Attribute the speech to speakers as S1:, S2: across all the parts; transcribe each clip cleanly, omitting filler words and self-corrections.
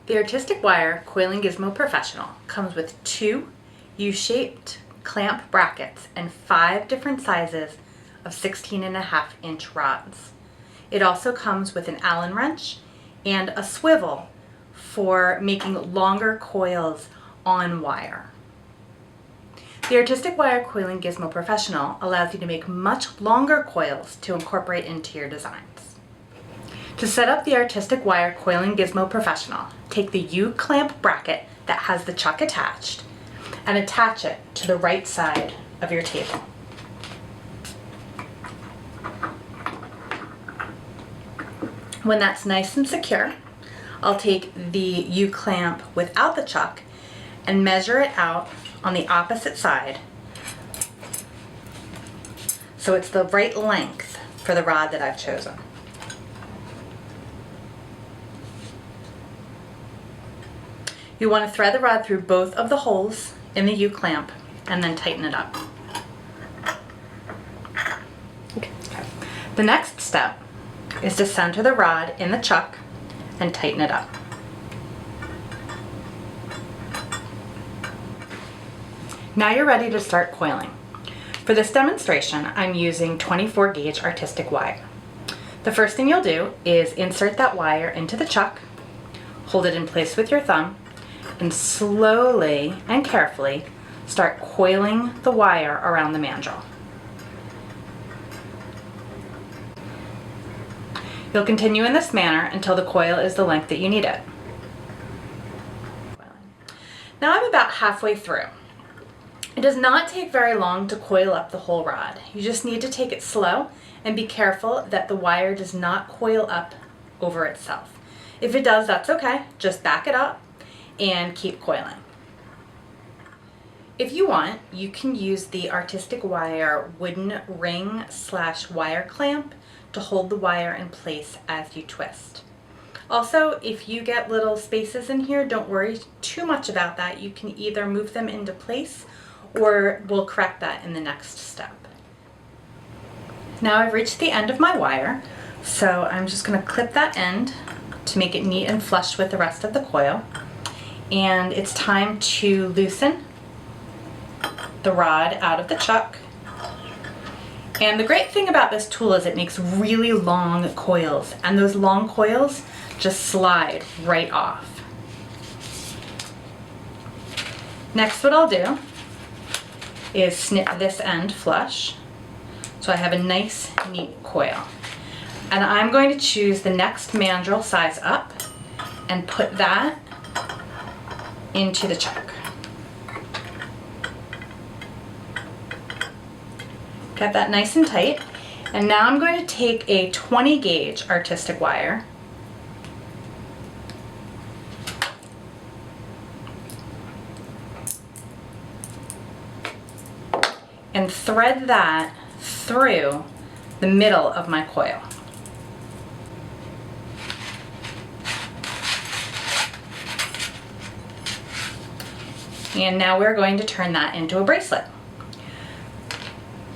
S1: The Artistic Wire Coiling Gizmo Professional comes with 2 U-shaped clamp brackets and 5 different sizes of 16.5-inch rods. It also comes with an Allen wrench and a swivel for making longer coils on wire. The Artistic Wire Coiling Gizmo Professional allows you to make much longer coils to incorporate into your designs. To set up the Artistic Wire Coiling Gizmo Professional, take the U-clamp bracket that has the chuck attached and attach it to the right side of your table. When that's nice and secure, I'll take the U-clamp without the chuck and measure it out on the opposite side so it's the right length for the rod that I've chosen. You want to thread the rod through both of the holes in the U-clamp and then tighten it up. Okay. The next step is to center the rod in the chuck and tighten it up. Now you're ready to start coiling. For this demonstration, I'm using 24 gauge artistic wire. The first thing you'll do is insert that wire into the chuck, hold it in place with your thumb, and slowly and carefully start coiling the wire around the mandrel. You'll continue in this manner until the coil is the length that you need it. Now I'm about halfway through. It does not take very long to coil up the whole rod. You just need to take it slow and be careful that the wire does not coil up over itself. If it does, that's okay. Just back it up and keep coiling. If you want, you can use the Artistic Wire wooden ring/wire clamp to hold the wire in place as you twist. Also, if you get little spaces in here, don't worry too much about that. You can either move them into place or we'll correct that in the next step. Now I've reached the end of my wire, so I'm just going to clip that end to make it neat and flush with the rest of the coil. And it's time to loosen the rod out of the chuck. And the great thing about this tool is it makes really long coils, and those long coils just slide right off. Next, what I'll do is snip this end flush so I have a nice, neat coil. And I'm going to choose the next mandrel size up and put that into the chuck. Got that nice and tight. And now I'm going to take a 20 gauge artistic wire and thread that through the middle of my coil. And now we're going to turn that into a bracelet.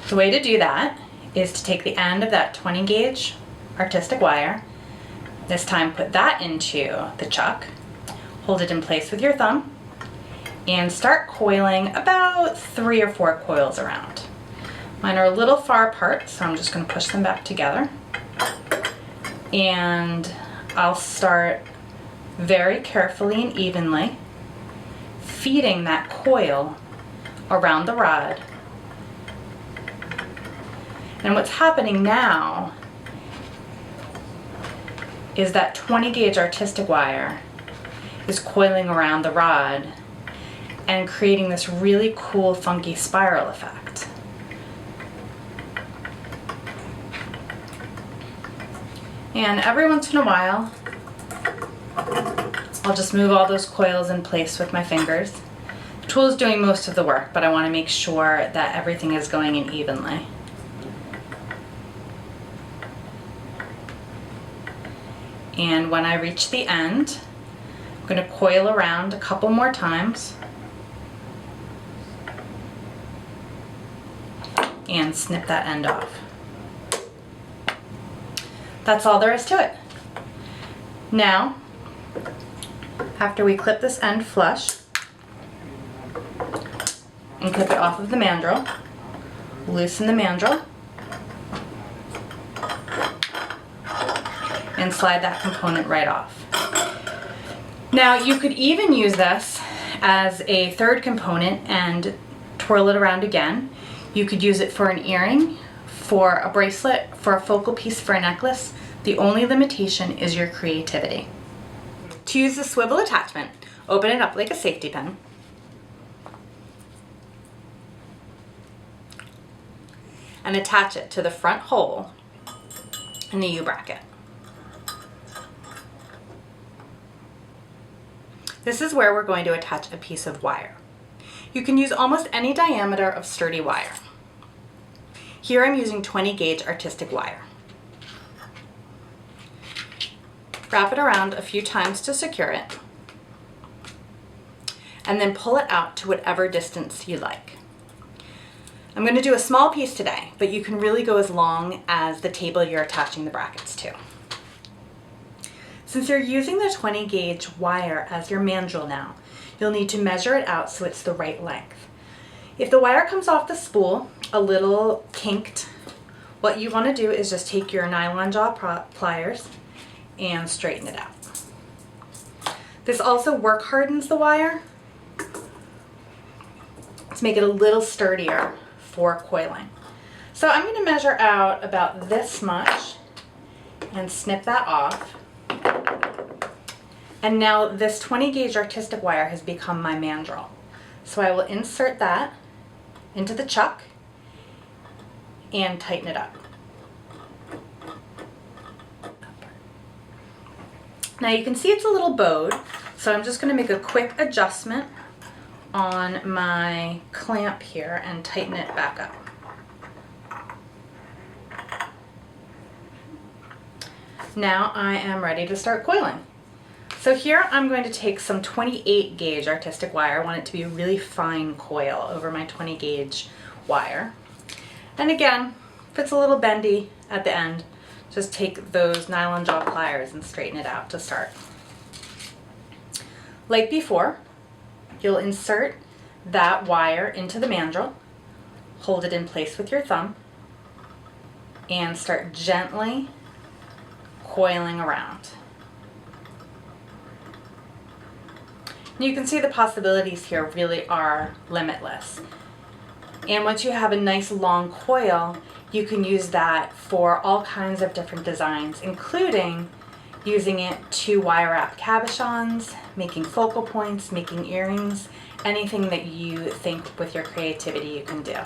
S1: The way to do that is to take the end of that 20 gauge artistic wire, this time put that into the chuck, hold it in place with your thumb, and start coiling about 3 or 4 coils around. Mine are a little far apart, so I'm just going to push them back together. And I'll start very carefully and evenly feeding that coil around the rod. And what's happening now is that 20 gauge artistic wire is coiling around the rod and creating this really cool funky spiral effect. And every once in a while I'll just move all those coils in place with my fingers. The tool is doing most of the work, but I want to make sure that everything is going in evenly. And when I reach the end, I'm going to coil around a couple more times and snip that end off. That's all there is to it. Now, After we clip this end flush and clip it off of the mandrel, loosen the mandrel and slide that component right off. Now you could even use this as a third component and twirl it around again. You could use it for an earring, for a bracelet, for a focal piece for a necklace. The only limitation is your creativity. To use the swivel attachment, open it up like a safety pin. And attach it to the front hole in the U-bracket. This is where we're going to attach a piece of wire. You can use almost any diameter of sturdy wire. Here I'm using 20 gauge artistic wire. Wrap it around a few times to secure it, and then pull it out to whatever distance you like. I'm going to do a small piece today, but you can really go as long as the table you're attaching the brackets to. Since you're using the 20 gauge wire as your mandrel now, you'll need to measure it out so it's the right length. If the wire comes off the spool a little kinked, what you want to do is just take your nylon jaw pliers and straighten it out. This also work hardens the wire to make it a little sturdier for coiling. So I'm going to measure out about this much and snip that off. And now this 20 gauge artistic wire has become my mandrel. So I will insert that into the chuck and tighten it up. Now you can see it's a little bowed, so I'm just going to make a quick adjustment on my clamp here and tighten it back up. Now I am ready to start coiling. So here I'm going to take some 28 gauge artistic wire. I want it to be a really fine coil over my 20 gauge wire. And again, if it's a little bendy at the end, just take those nylon jaw pliers and straighten it out to start. Like before, you'll insert that wire into the mandrel, hold it in place with your thumb, and start gently coiling around. And you can see the possibilities here really are limitless. And once you have a nice long coil, you can use that for all kinds of different designs, including using it to wire wrap cabochons, making focal points, making earrings, anything that you think with your creativity you can do.